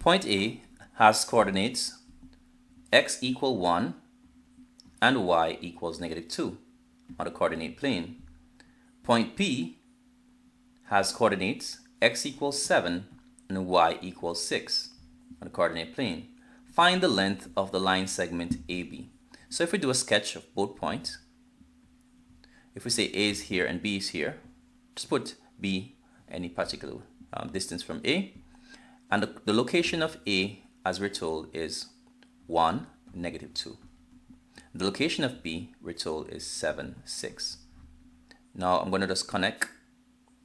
Point A has coordinates x equal 1 and y equals -2 on the coordinate plane. Point B has coordinates x equals 7 and y equals 6 on the coordinate plane. Find the length of the line segment AB. So if we do a sketch of both points, if we say A is here and B is here, just put B any particular distance from A, and the location of A, as we're told, is 1, -2. The location of B, we're told, is 7, 6. Now I'm going to just connect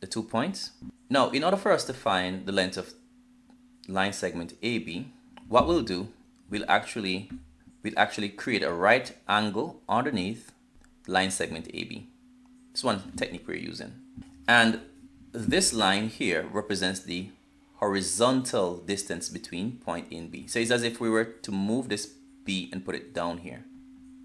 the 2 points. Now, in order for us to find the length of line segment AB, what we'll do, we'll actually create a right angle underneath line segment AB. This is one technique we're using. And this line here represents the horizontal distance between point A and B. So it's as if we were to move this B and put it down here.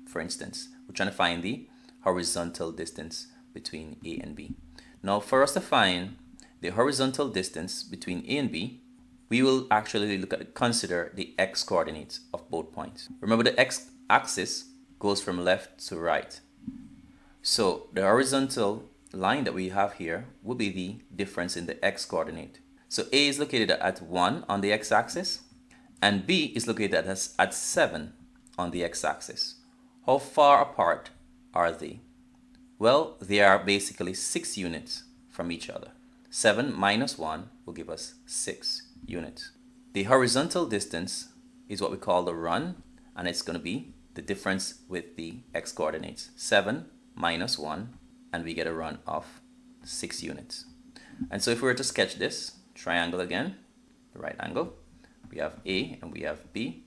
For instance, we're trying to find the horizontal distance between A and B. Now, for us to find the horizontal distance between A and B, we will actually consider the x coordinates of both points. Remember, the x-axis goes from left to right. So the horizontal line that we have here will be the difference in the x coordinate. So A is located at 1 on the x-axis, and B is located at 7 on the x-axis. How far apart are they? Well, they are basically 6 units from each other. 7 minus 1 will give us 6 units. The horizontal distance is what we call the run, and it's going to be the difference with the x coordinates. 7 minus 1, and we get a run of 6 units. And so if we were to sketch this triangle again, the right angle, we have A and we have B,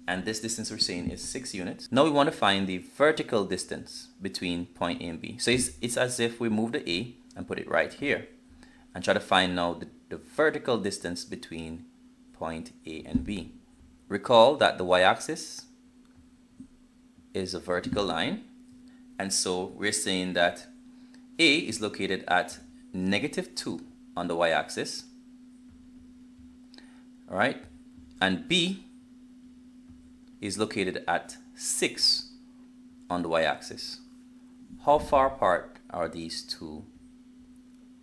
and this distance we're saying is 6 units. Now we want to find the vertical distance between point A and B. So it's as if we move the A and put it right here and try to find now the vertical distance between point A and B. Recall that the y-axis is a vertical line, and so we're saying that A is located at -2 on the y-axis, all right, and B is located at 6 on the y-axis. How far apart are these 2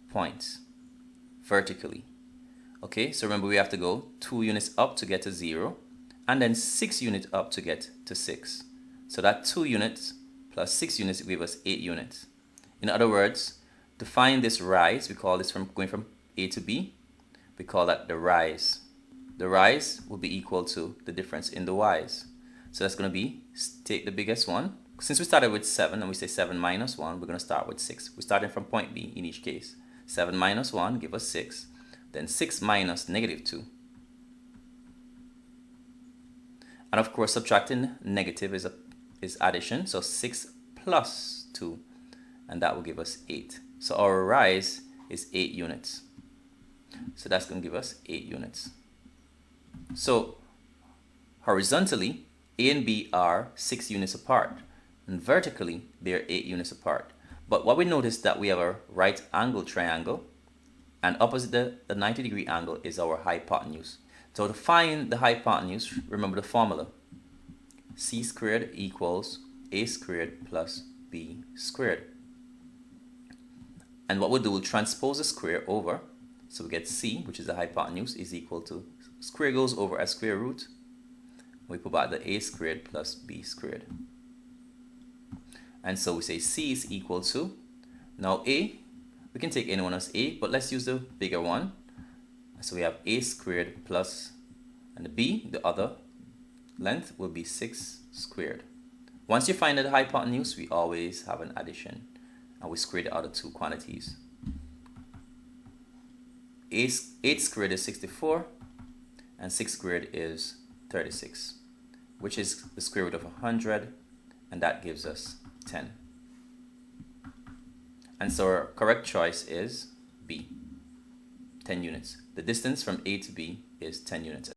points vertically? Okay, so remember we have to go 2 units up to get to 0, and then 6 units up to get to 6. So that 2 units plus 6 units give us 8 units. In other words, to find this rise, we call this from going from A to B, we call that the rise. The rise will be equal to the difference in the y's. So that's going to be, take the biggest one. Since we started with 7 and we say 7 minus 1, we're going to start with 6. We're starting from point B in each case. 7 minus 1 give us 6. Then 6 minus -2. And of course, subtracting negative is addition. So 6 plus 2, and that will give us 8. So our rise is 8 units. So that's going to give us 8 units. So horizontally, A and B are 6 units apart, and vertically they're 8 units apart. But what we notice that we have a right angle triangle, and opposite the 90-degree angle is our hypotenuse. So to find the hypotenuse, remember the formula. C squared equals A squared plus B squared. And what we'll do, we'll transpose the square over. So we get C, which is the hypotenuse, is equal to, square goes over as square root. We put back the A squared plus B squared. And so we say C is equal to, now A, we can take any one as A, but let's use the bigger one. So we have A squared plus, and the B, the other length, will be 6 squared. Once you find the hypotenuse, we always have an addition, and we square the other 2 quantities. 8 squared is 64, and 6 squared is 36, which is the square root of 100, and that gives us 10. And so our correct choice is B, 10 units. The distance from A to B is 10 units.